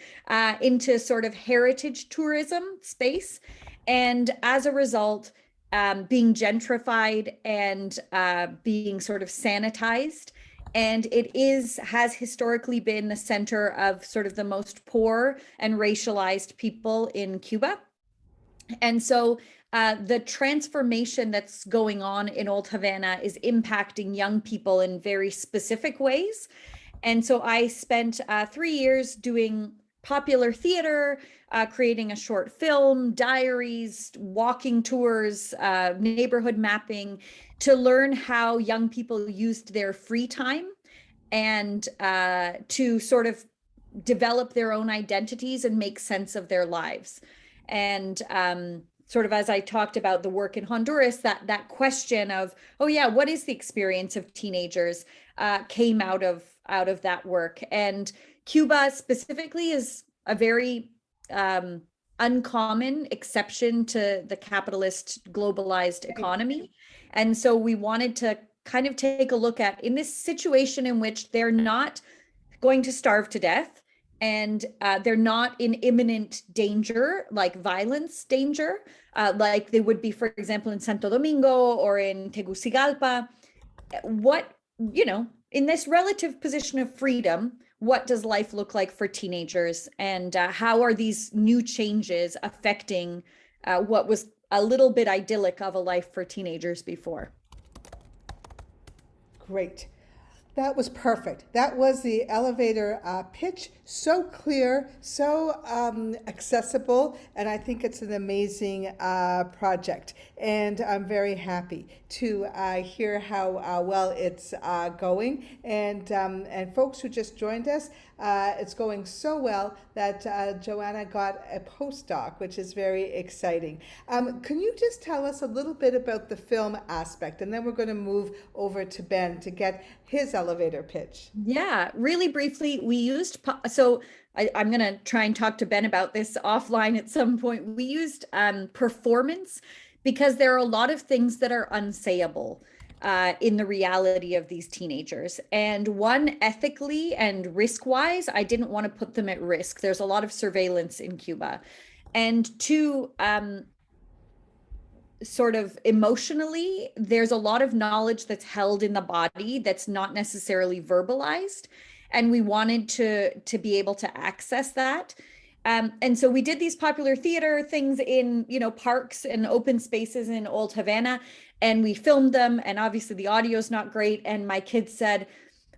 into sort of heritage tourism space. And as a result, being gentrified and being sort of sanitized. And it has historically been the center of sort of the most poor and racialized people in Cuba. And so the transformation that's going on in Old Havana is impacting young people in very specific ways. And so I spent 3 years doing popular theater, creating a short film, diaries, walking tours, neighborhood mapping, to learn how young people used their free time and to sort of develop their own identities and make sense of their lives. And sort of, as I talked about the work in Honduras, that question of, oh yeah, what is the experience of teenagers, came out of that work. And Cuba specifically is a very uncommon exception to the capitalist globalized economy. And so we wanted to kind of take a look at, in this situation in which they're not going to starve to death, and they're not in imminent danger, like violence danger, like they would be, for example, in Santo Domingo or in Tegucigalpa. What, in this relative position of freedom, what does life look like for teenagers, and how are these new changes affecting what was a little bit idyllic of a life for teenagers before?
Great. That was perfect. That was the elevator pitch. So clear, so accessible, and I think it's an amazing project. And I'm very happy to hear how well it's going. And folks who just joined us, it's going so well that Joanna got a postdoc, which is very exciting. Can you just tell us a little bit about the film aspect, and then we're going to move over to Ben to get his elevator pitch.
Yeah, really briefly, we used, so I'm going to try and talk to Ben about this offline at some point. We used performance because there are a lot of things that are unsayable in the reality of these teenagers. And one, ethically and risk-wise, I didn't want to put them at risk. There's a lot of surveillance in Cuba. And two, sort of emotionally, there's a lot of knowledge that's held in the body that's not necessarily verbalized. And we wanted to be able to access that. And so we did these popular theater things in, parks and open spaces in Old Havana, and we filmed them. And obviously the audio is not great. And my kids said,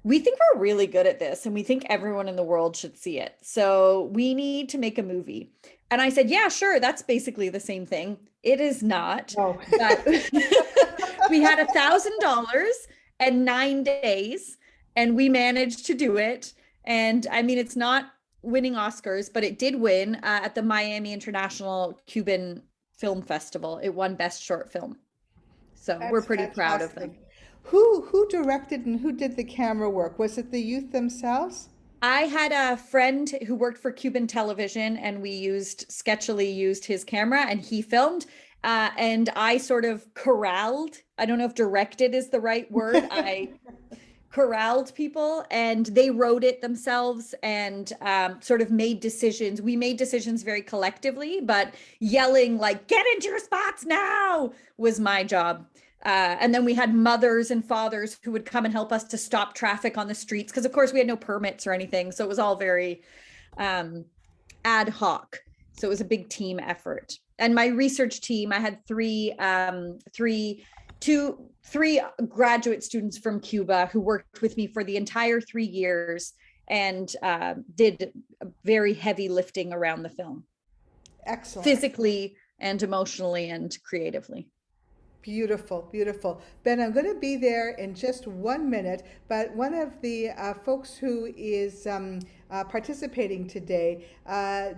we think we're really good at this, and we think everyone in the world should see it. So we need to make a movie. And I said, yeah, sure. That's basically the same thing. It is not.
Oh.
But we had $1,000 and 9 days, and we managed to do it. And I mean, it's not winning Oscars, but it did win at the Miami International Cuban Film Festival. It won Best Short Film. So we're pretty proud of them.
Who directed and who did the camera work? Was it the youth themselves?
I had a friend who worked for Cuban television, and we sketchily used his camera, and he filmed. And I sort of corralled, I don't know if directed is the right word. I corralled people, and they wrote it themselves, and sort of made decisions. We made decisions very collectively, but yelling like, get into your spots now, was my job. And then we had mothers and fathers who would come and help us to stop traffic on the streets, because of course we had no permits or anything. So it was all very ad hoc. So it was a big team effort. And my research team, I had three graduate students from Cuba who worked with me for the entire 3 years and did very heavy lifting around the film.
Excellent.
Physically and emotionally and creatively.
Beautiful, beautiful. Ben, I'm going to be there in just 1 minute, but one of the folks who is participating today,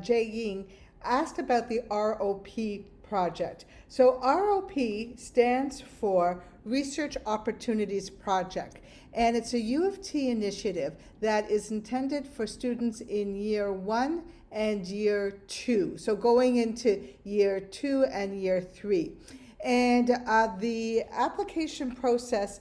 Jay Ying, asked about the ROP project. So ROP stands for Research Opportunities Project, and it's a U of T initiative that is intended for students in year 1 and year 2. So going into year 2 and year 3. And the application process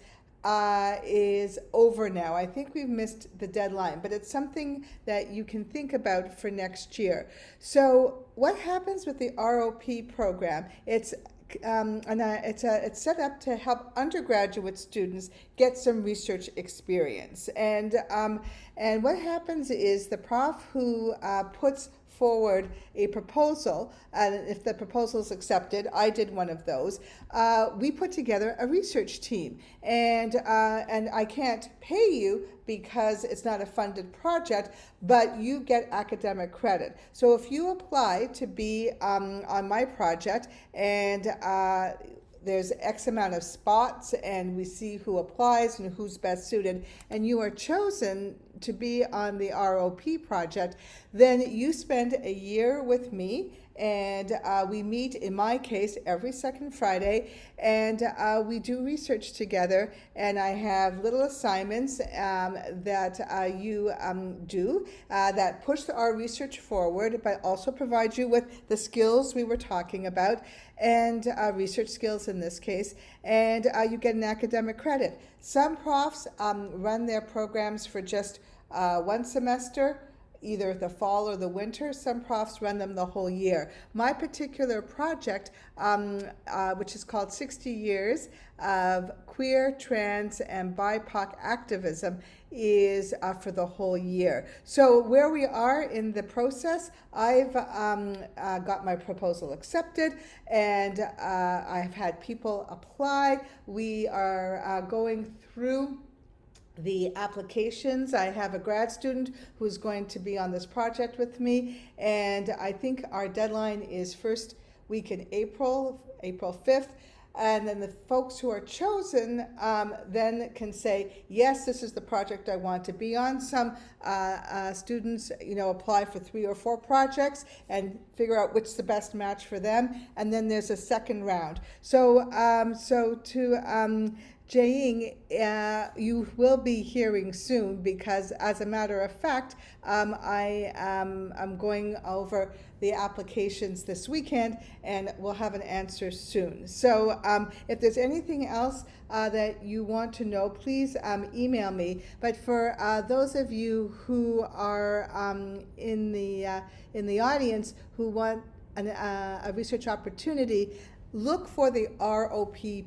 is over now. I think we've missed the deadline, but it's something that you can think about for next year. So what happens with the ROP program? It's set up to help undergraduate students get some research experience. And what happens is the prof who puts forward a proposal, and if the proposal is accepted, I did one of those, we put together a research team. And I can't pay you because it's not a funded project, but you get academic credit. So if you apply to be on my project, and there's X amount of spots, and we see who applies and who's best suited, and you are chosen to be on the ROP project, then you spend a year with me, and we meet, in my case, every second Friday, and we do research together. And I have little assignments that you do that push our research forward, but also provide you with the skills we were talking about, and research skills in this case, and you get an academic credit. Some profs run their programs for just one semester, either the fall or the winter. Some profs run them the whole year. My particular project, which is called 60 Years of Queer, Trans, and BIPOC Activism, is for the whole year. So where we are in the process, I've got my proposal accepted, and I've had people apply. We are going through the applications. I have a grad student who's going to be on this project with me, and I think our deadline is first week in April 5th. And then the folks who are chosen then can say, yes, this is the project I want to be on. Some students, apply for 3 or 4 projects and figure out which is the best match for them. And then there's a second round. So to Jaying, you will be hearing soon, because as a matter of fact, I'm going over the applications this weekend, and we'll have an answer soon. So if there's anything else that you want to know, please email me. But for those of you who are in the audience who want a research opportunity, look for the ROP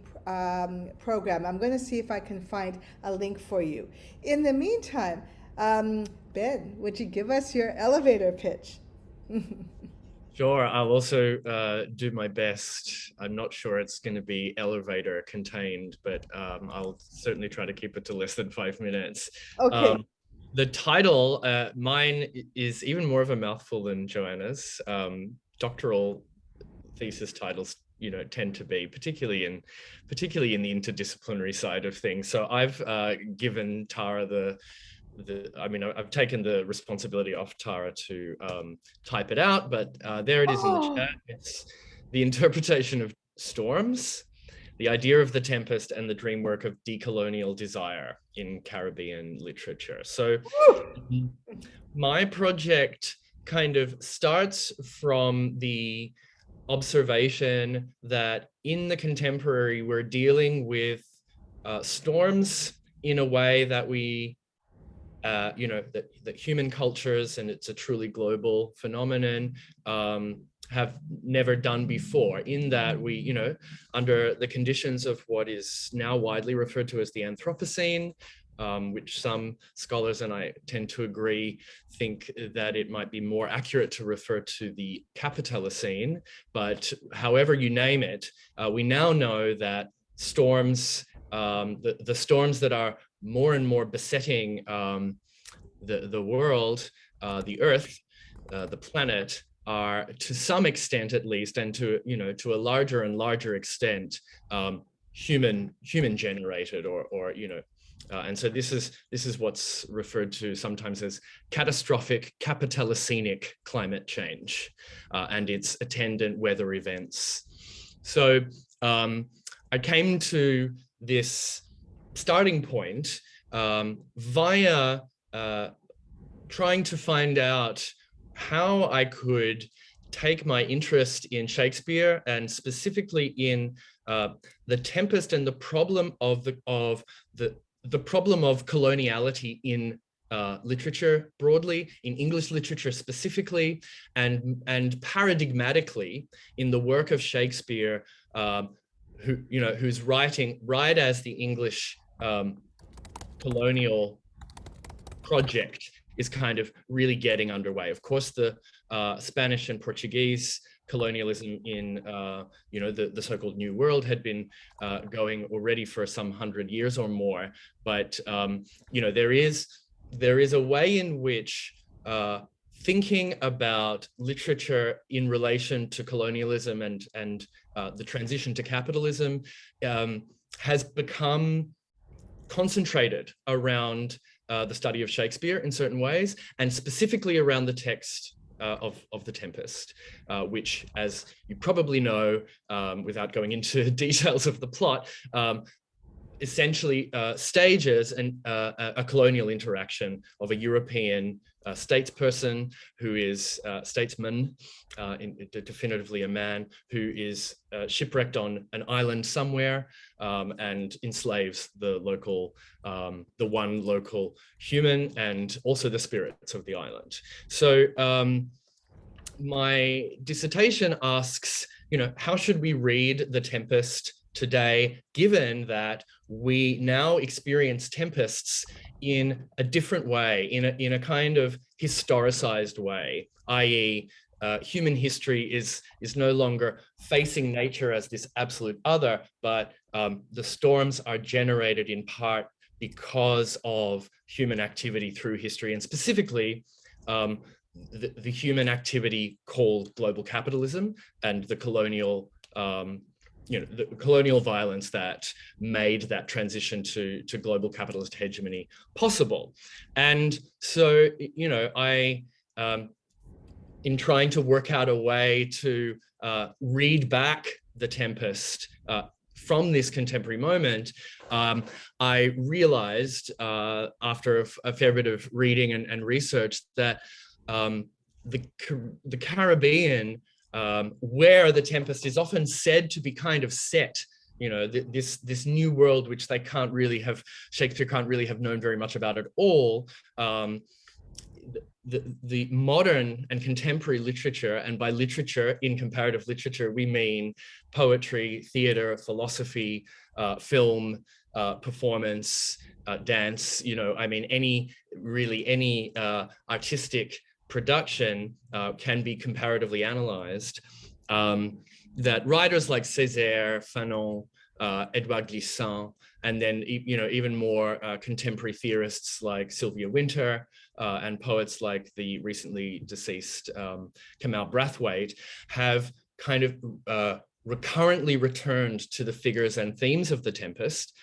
program. I'm going to see if I can find a link for you. In the meantime, Ben, would you give us your elevator pitch?
Sure, I'll also do my best. I'm not sure it's going to be elevator contained, but I'll certainly try to keep it to less than 5 minutes.
Okay.
The title, mine is even more of a mouthful than Joanna's. Doctoral thesis titles, tend to be, particularly in the interdisciplinary side of things. So I've given Tara I've taken the responsibility off Tara to type it out, but there it is in the chat. It's the interpretation of storms, the idea of the Tempest, and the dream work of decolonial desire in Caribbean literature. So my project kind of starts from the observation that in the contemporary, we're dealing with storms in a way that we that human cultures, and it's a truly global phenomenon, have never done before, in that we, under the conditions of what is now widely referred to as the Anthropocene, which some scholars, and I tend to agree, think that it might be more accurate to refer to the Capitalocene, but however you name it, we now know that storms, the storms that are more and more besetting the world, the Earth, the planet, are to some extent, at least, and to a larger and larger extent, human generated, or and so this is what's referred to sometimes as catastrophic capitalocenic climate change and its attendant weather events. So I came to this starting point via trying to find out how I could take my interest in Shakespeare, and specifically in the Tempest, and the problem of the problem of coloniality in literature broadly, in English literature specifically, and paradigmatically in the work of Shakespeare, who's writing right as the English colonial project is kind of really getting underway. Of course, the Spanish and Portuguese colonialism in the so-called New World had been going already for some 100 years or more, but there is a way in which thinking about literature in relation to colonialism and the transition to capitalism has become concentrated around the study of Shakespeare in certain ways, and specifically around the text of the Tempest, which, as you probably know, without going into details of the plot, essentially stages a colonial interaction of a European statesperson who is statesman, definitively a man, who is shipwrecked on an island somewhere and enslaves the one local human and also the spirits of the island. So my dissertation asks, how should we read the Tempest today, given that we now experience tempests in a different way, in a kind of historicized way, i.e., human history is no longer facing nature as this absolute other, but the storms are generated in part because of human activity through history, and specifically the human activity called global capitalism and the colonial the colonial violence that made that transition to global capitalist hegemony possible. And so, I, in trying to work out a way to read back the Tempest from this contemporary moment, I realized after a fair bit of reading and research that the Caribbean, where the Tempest is often said to be kind of set, this new world which Shakespeare can't really have known very much about at all. The modern and contemporary literature, and by literature, in comparative literature, we mean poetry, theater, philosophy, film, performance, dance, any artistic production can be comparatively analyzed, that writers like Césaire, Fanon, Edouard Glissant, and then even more contemporary theorists like Sylvia Wynter and poets like the recently deceased Kamau Brathwaite have kind of recurrently returned to the figures and themes of the Tempest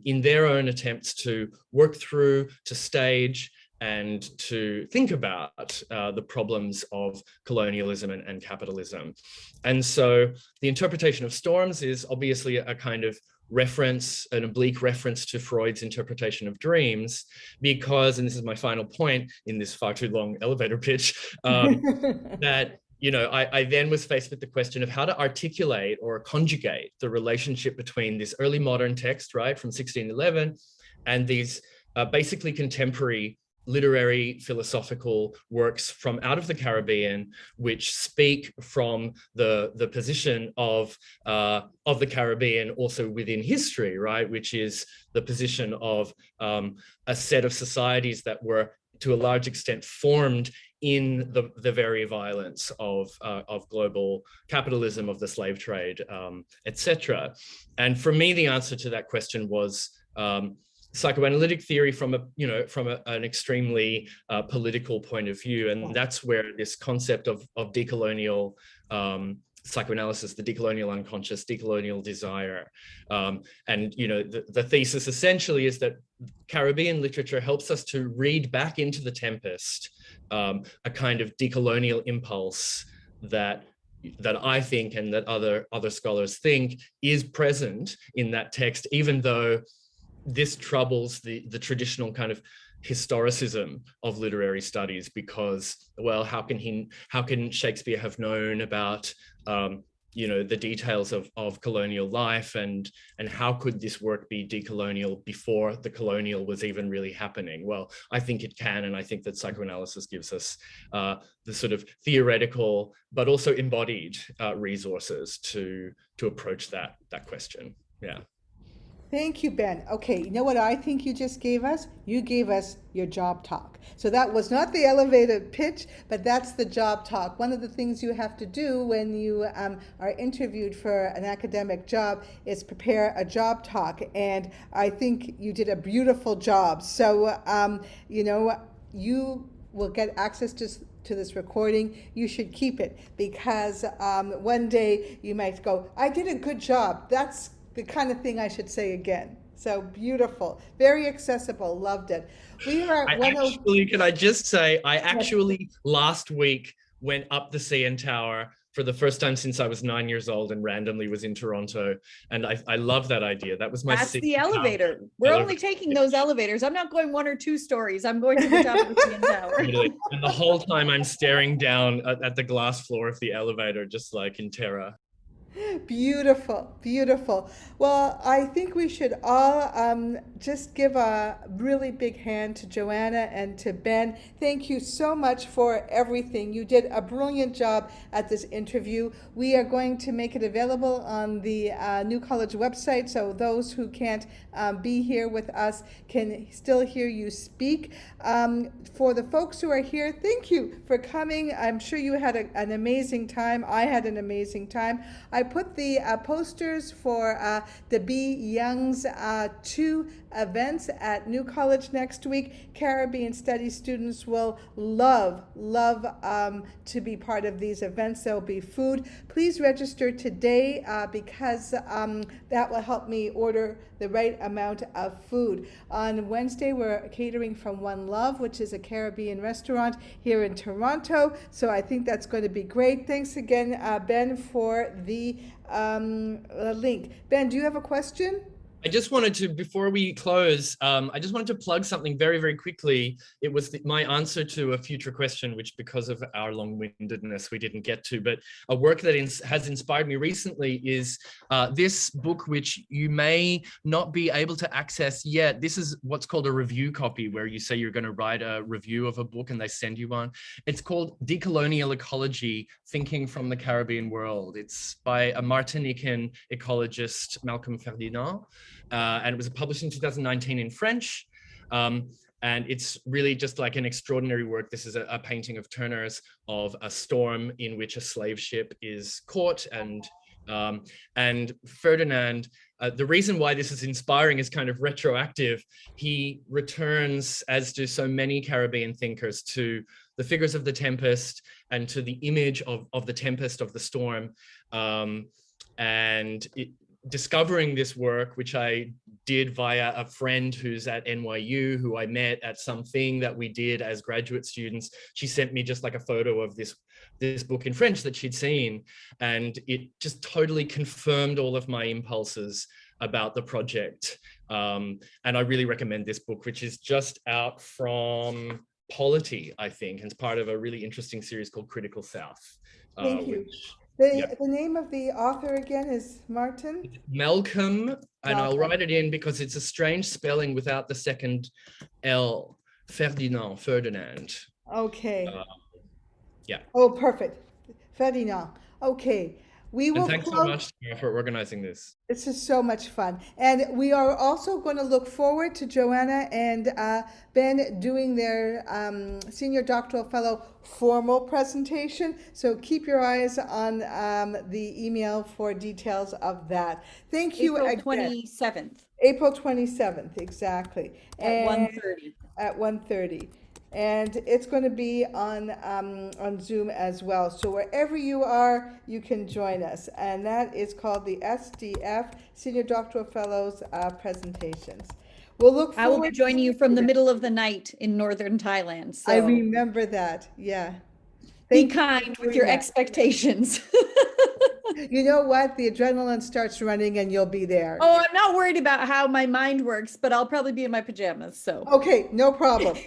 in their own attempts to work through, to stage, and to think about the problems of colonialism and capitalism. And so the interpretation of storms is obviously a kind of reference, an oblique reference to Freud's interpretation of dreams, because, and this is my final point in this far too long elevator pitch, that I then was faced with the question of how to articulate or conjugate the relationship between this early modern text, right, from 1611, and these basically contemporary literary philosophical works from out of the Caribbean, which speak from the position of the Caribbean also within history, right, which is the position of a set of societies that were to a large extent formed in the very violence of global capitalism, of the slave trade, etc. And for me, the answer to that question was psychoanalytic theory from an extremely political point of view, and that's where this concept of decolonial psychoanalysis, the decolonial unconscious, decolonial desire, and the thesis essentially is that Caribbean literature helps us to read back into the Tempest a kind of decolonial impulse that I think, and that other scholars think, is present in that text, even though this troubles the traditional kind of historicism of literary studies, because, well, how can Shakespeare have known about the details of colonial life, and how could this work be decolonial before the colonial was even really happening? Well, I think it can, and I think that psychoanalysis gives us the sort of theoretical but also embodied resources to approach that question. Yeah.
Thank you, Ben. Okay, you know what I think you just gave us? You gave us your job talk. So that was not the elevated pitch, but that's the job talk. One of the things you have to do when you are interviewed for an academic job is prepare a job talk. And I think you did a beautiful job. So, you will get access to this recording. You should keep it, because one day you might go, I did a good job. That's the kind of thing I should say again. So beautiful, very accessible, loved it. We are at
Can I just say, I actually last week went up the CN Tower for the first time since I was 9 years old and randomly was in Toronto. And I love that idea. That was my
That's the elevator. We're only taking those elevators. I'm not going 1 or 2 stories. I'm going to the top of the CN Tower.
And the whole time I'm staring down at the glass floor of the elevator, just like in terror.
Beautiful, beautiful. Well, I think we should all just give a really big hand to Joanna and to Ben. Thank you so much for everything. You did a brilliant job at this interview. We are going to make it available on the New College website, so those who can't be here with us can still hear you speak. For the folks who are here, thank you for coming. I'm sure you had an amazing time. I had an amazing time. I put the posters for the Be Young's 2 events at New College next week. Caribbean Studies students will love to be part of these events. There will be food. Please register today because that will help me order the right amount of food. On Wednesday, we're catering from One Love, which is a Caribbean restaurant here in Toronto. So I think that's going to be great. Thanks again, Ben, for the link. Ben, do you have a question?
I just wanted to, before we close, I just wanted to plug something very, very quickly. It was my answer to a future question, which because of our long-windedness, we didn't get to, but a work that has inspired me recently is this book, which you may not be able to access yet. This is what's called a review copy, where you say you're going to write a review of a book and they send you one. It's called Decolonial Ecology, Thinking from the Caribbean World. It's by a Martinican ecologist, Malcolm Ferdinand. And it was published in 2019 in French. And it's really just like an extraordinary work. This is a painting of Turner's of a storm in which a slave ship is caught. And Ferdinand, the reason why this is inspiring is kind of retroactive. He returns, as do so many Caribbean thinkers, to the figures of the Tempest and to the image of the tempest, of the storm. Discovering this work, which I did via a friend who's at NYU, who I met at something that we did as graduate students. She sent me just like a photo of this book in French that she'd seen, and it just totally confirmed all of my impulses about the project. And I really recommend this book, which is just out from Polity, I think, and it's part of a really interesting series called Critical South.
Thank you. The name of the author again is Martin?
Malcolm, and I'll write it in because it's a strange spelling without the second L. Ferdinand.
Okay.
Yeah.
Oh, perfect. Ferdinand. Okay. We will.
And thanks so much for organizing this.
This is so much fun. And we are also going to look forward to Joanna and Ben doing their Senior Doctoral Fellow formal presentation. So keep your eyes on the email for details of that. Thank you again.
April 27th.
April 27th, exactly.
At 1:30.
At 1:30. And it's going to be on Zoom as well. So wherever you are, you can join us. And that is called the SDF, Senior Doctoral Fellows presentations. We'll look forward.
I will be joining you from the middle of the night in northern Thailand. So
I remember that. Yeah.
Be kind with your expectations.
You know what? The adrenaline starts running and you'll be there.
Oh, I'm not worried about how my mind works, but I'll probably be in my pajamas. So
okay, no problem.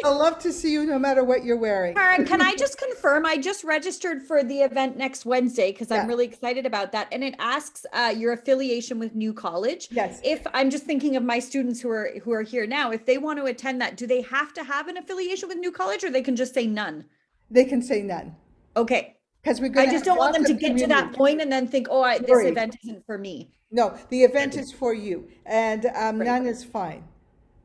I'll love to see you no matter what you're wearing.
Karen, can I just confirm? I just registered for the event next Wednesday because I'm really excited about that. And it asks your affiliation with New College.
Yes.
If I'm just thinking of my students who are here now, if they want to attend that, do they have to have an affiliation with New College, or they can just say none?
They can say none.
Okay.
Because
I just don't want them to get to that point and then think, oh, this event isn't for me.
No, the event is for you, and none is fine.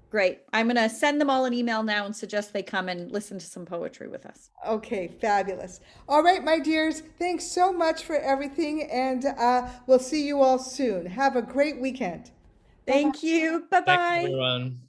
Great. I'm going to send them all an email now and suggest they come and listen to some poetry with us.
Okay, fabulous. All right, my dears, thanks so much for everything, and we'll see you all soon. Have a great weekend.
Thank you. Bye-bye.
Thanks, everyone.